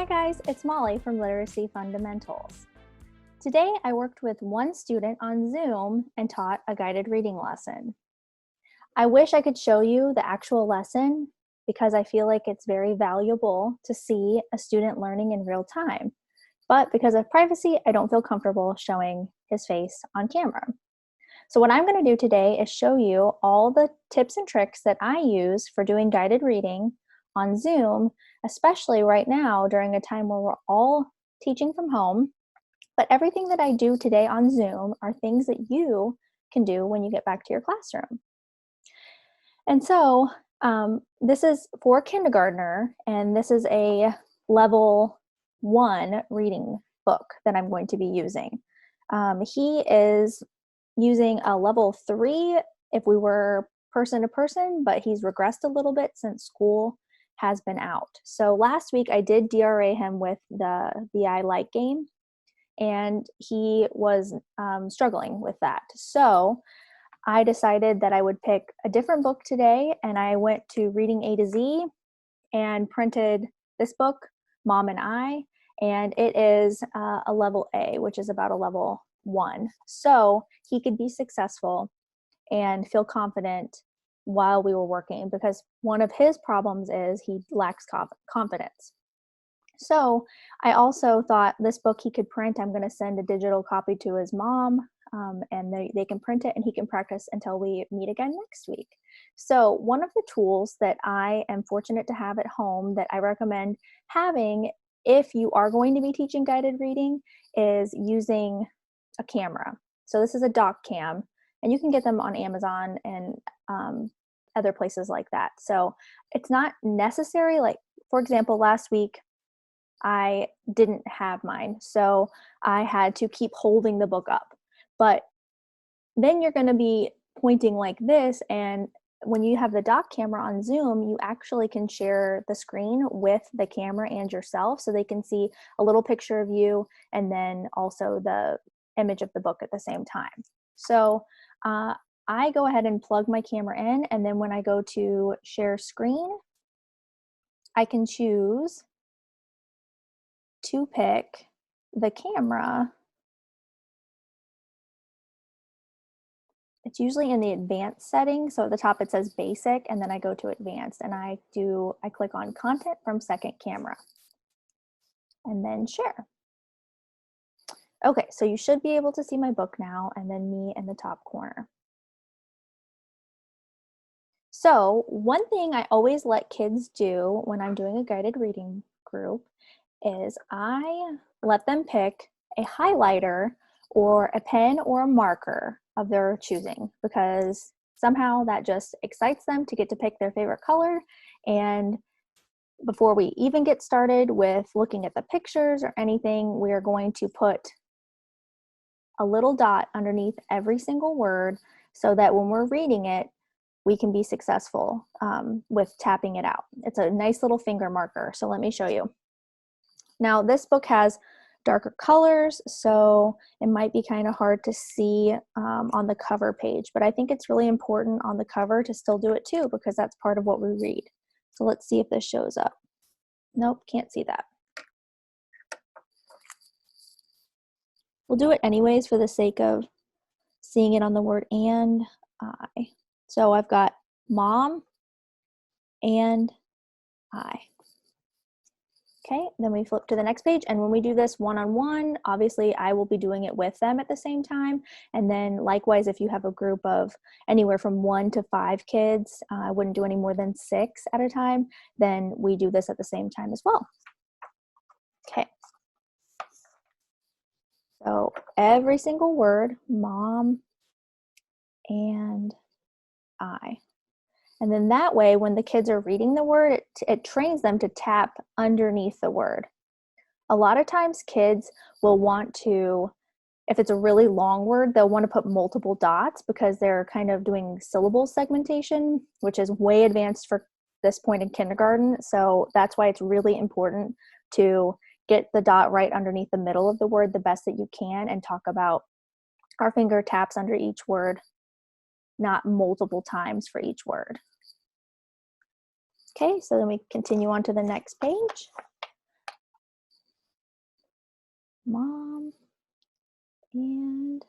Hi guys, it's Molly from Literacy Fundamentals. Today I worked with one student on Zoom and taught a guided reading lesson. I wish I could show you the actual lesson because I feel like it's very valuable to see a student learning in real time. But because of privacy, I don't feel comfortable showing his face on camera. So what I'm going to do today is show you all the tips and tricks that I use for doing guided reading on Zoom, especially right now during a time where we're all teaching from home. But everything that I do today on Zoom are things that you can do when you get back to your classroom. And so this is for kindergartner, and this is a level 1 reading book that I'm going to be using. He is using a level 3 if we were person to person, but he's regressed a little bit since school has been out. So last week I did DRA him with the BI Light game, and he was struggling with that. So I decided that I would pick a different book today, and I went to Reading A to Z and printed this book, Mom and I, and it is a level A, which is about a level 1. So he could be successful and feel confident while we were working, because one of his problems is he lacks confidence. So I also thought this book he could print. I'm going to send a digital copy to his mom, and they can print it and he can practice until we meet again next week. So one of the tools that I am fortunate to have at home that I recommend having if you are going to be teaching guided reading is using a camera. So this is a dock cam, and you can get them on Amazon and other places like that. So it's not necessary. Like, for example, last week I didn't have mine, so I had to keep holding the book up. But then you're going to be pointing like this, and when you have the dock camera on Zoom, you actually can share the screen with the camera and yourself, so they can see a little picture of you and then also the image of the book at the same time. So I go ahead and plug my camera in, and then when I go to share screen, I can choose to pick the camera. It's usually in the advanced setting. So at the top it says basic, and then I go to advanced, and I click on content from second camera and then share. Okay, so you should be able to see my book now, and then me in the top corner. So one thing I always let kids do when I'm doing a guided reading group is I let them pick a highlighter or a pen or a marker of their choosing, because somehow that just excites them to get to pick their favorite color. And before we even get started with looking at the pictures or anything, we are going to put a little dot underneath every single word so that when we're reading it, we can be successful with tapping it out. It's a nice little finger marker. So let me show you. Now this book has darker colors, so it might be kind of hard to see on the cover page, but I think it's really important on the cover to still do it too, because that's part of what we read. So let's see if this shows up. Nope, can't see that. We'll do it anyways for the sake of seeing it on the word and I. So I've got mom and I. Okay, then we flip to the next page, and when we do this one-on-one, obviously I will be doing it with them at the same time, and then likewise if you have a group of anywhere from 1 to 5 kids, I wouldn't do any more than 6 at a time, then we do this at the same time as well. Okay, so every single word, mom and I. And then that way, when the kids are reading the word, it trains them to tap underneath the word. A lot of times kids will want to, if it's a really long word, they'll want to put multiple dots because they're kind of doing syllable segmentation, which is way advanced for this point in kindergarten. So that's why it's really important to get the dot right underneath the middle of the word the best that you can, and talk about our finger taps under each word, not multiple times for each word. Okay, so then we continue on to the next page. Mom and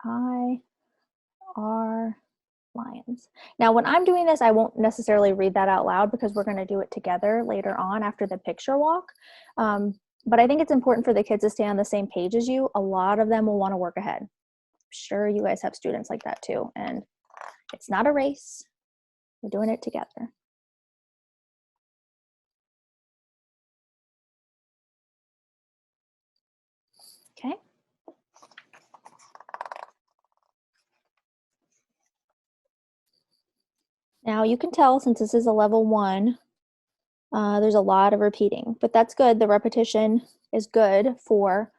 I are lions. Now, when I'm doing this, I won't necessarily read that out loud because we're going to do it together later on after the picture walk. But I think it's important for the kids to stay on the same page as you. A lot of them will want to work ahead. I'm sure you guys have students like that too. And it's not a race. We're doing it together. Okay. Now you can tell since this is a level 1, there's a lot of repeating, but that's good. The repetition is good for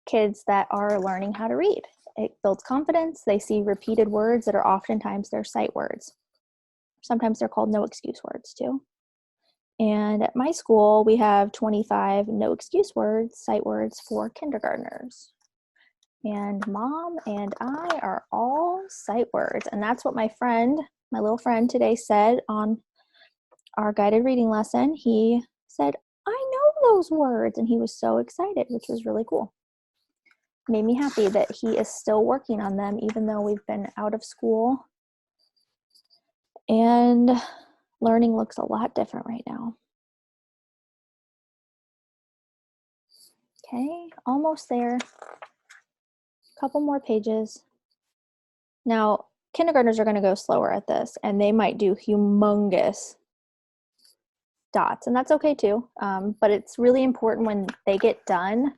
kids that are learning how to read. It builds confidence. They see repeated words that are oftentimes their sight words. Sometimes they're called no excuse words too. And at my school, we have 25 no excuse words, sight words for kindergartners. And mom and I are all sight words. And that's what my little friend today said on our guided reading lesson. He said, I know those words. And he was so excited, which was really cool. Made me happy that he is still working on them, even though we've been out of school. And learning looks a lot different right now. Okay, almost there. Couple more pages. Now, kindergartners are going to go slower at this, and they might do humongous dots, and that's okay too. But it's really important when they get done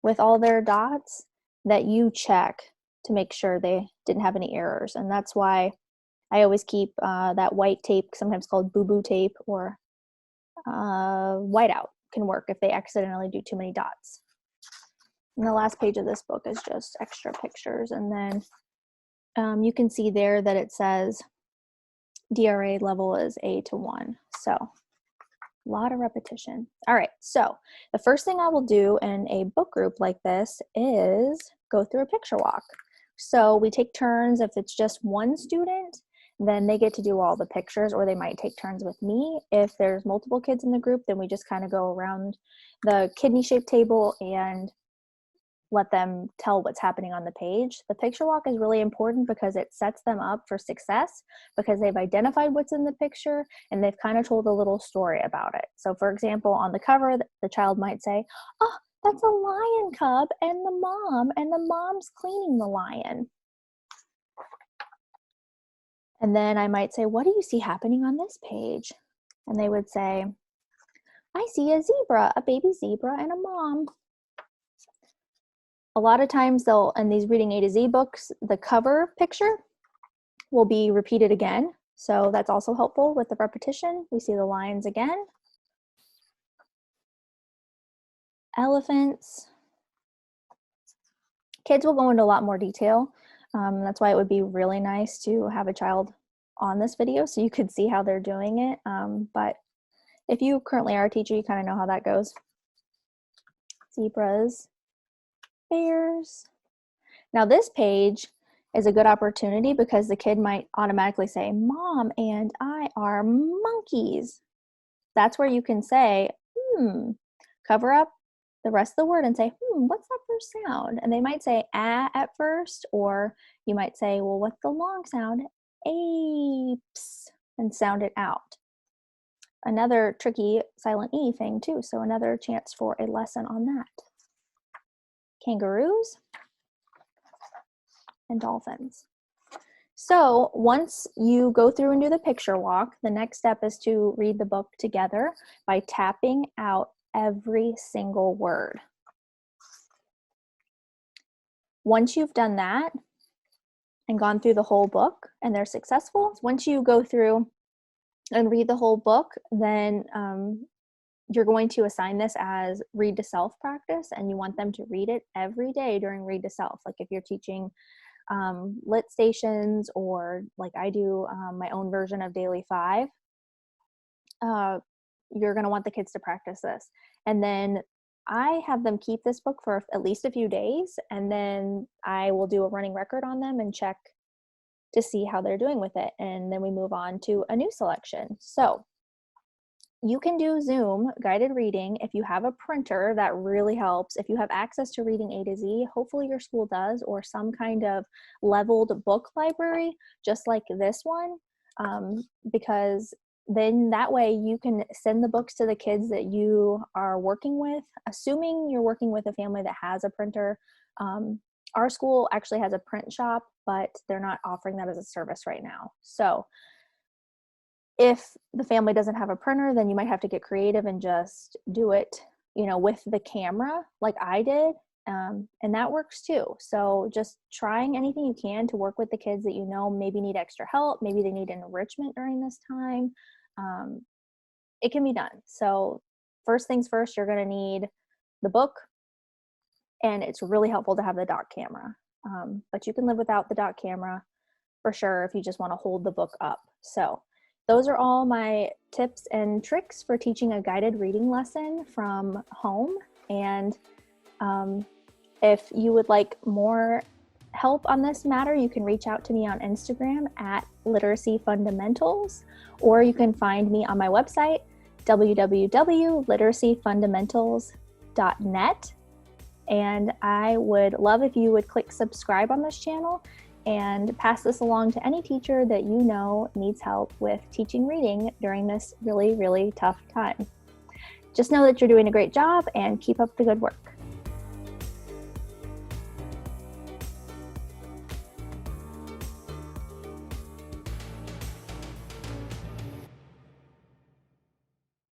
with all their dots that you check to make sure they didn't have any errors. And that's why I always keep that white tape, sometimes called boo-boo tape, or whiteout can work if they accidentally do too many dots. And the last page of this book is just extra pictures. And then you can see there that it says DRA level is A/1. So a lot of repetition. All right, so the first thing I will do in a book group like this is go through a picture walk. So we take turns. If it's just one student, then they get to do all the pictures, or they might take turns with me. If there's multiple kids in the group, then we just kind of go around the kidney-shaped table and let them tell what's happening on the page. The picture walk is really important because it sets them up for success because they've identified what's in the picture and they've kind of told a little story about it. So for example, on the cover, the child might say, oh, that's a lion cub and the mom's cleaning the lion. And then I might say, what do you see happening on this page? And they would say, I see a zebra, a baby zebra and a mom. A lot of times in these Reading A to Z books, the cover picture will be repeated again. So that's also helpful with the repetition. We see the lions again. Elephants. Kids will go into a lot more detail. That's why it would be really nice to have a child on this video so you could see how they're doing it. But if you currently are a teacher, you kind of know how that goes. Zebras. Bears. Now this page is a good opportunity because the kid might automatically say, Mom and I are monkeys. That's where you can say, cover up the rest of the word and say, what's that first sound? And they might say at first, or you might say, well, what's the long sound? Apes, and sound it out. Another tricky silent E thing too, so another chance for a lesson on that. Kangaroos and dolphins. So once you go through and do the picture walk, the next step is to read the book together by tapping out every single word. Once you've done that and gone through the whole book and they're successful, once you go through and read the whole book, then you're going to assign this as read to self practice, and you want them to read it every day during read to self. Like if you're teaching lit stations, or like I do my own version of Daily 5, you're going to want the kids to practice this. And then I have them keep this book for at least a few days, and then I will do a running record on them and check to see how they're doing with it. And then we move on to a new selection. So You can do Zoom guided reading if you have a printer. That really helps. If you have access to reading A to Z, hopefully your school does, or some kind of leveled book library, just like this one, because then that way you can send the books to the kids that you are working with, assuming you're working with a family that has a printer. Our school actually has a print shop, but they're not offering that as a service right now. So if the family doesn't have a printer, then you might have to get creative and just do it, with the camera like I did. And that works too. So just trying anything you can to work with the kids that maybe need extra help, maybe they need enrichment during this time. It can be done. So first things first, you're going to need the book, and it's really helpful to have the dock camera. But you can live without the dock camera for sure if you just want to hold the book up. So those are all my tips and tricks for teaching a guided reading lesson from home. And if you would like more help on this matter, you can reach out to me on Instagram at Literacy Fundamentals, or you can find me on my website, www.literacyfundamentals.net. And I would love if you would click subscribe on this channel and pass this along to any teacher that you know needs help with teaching reading during this really, really tough time. Just know that you're doing a great job and keep up the good work.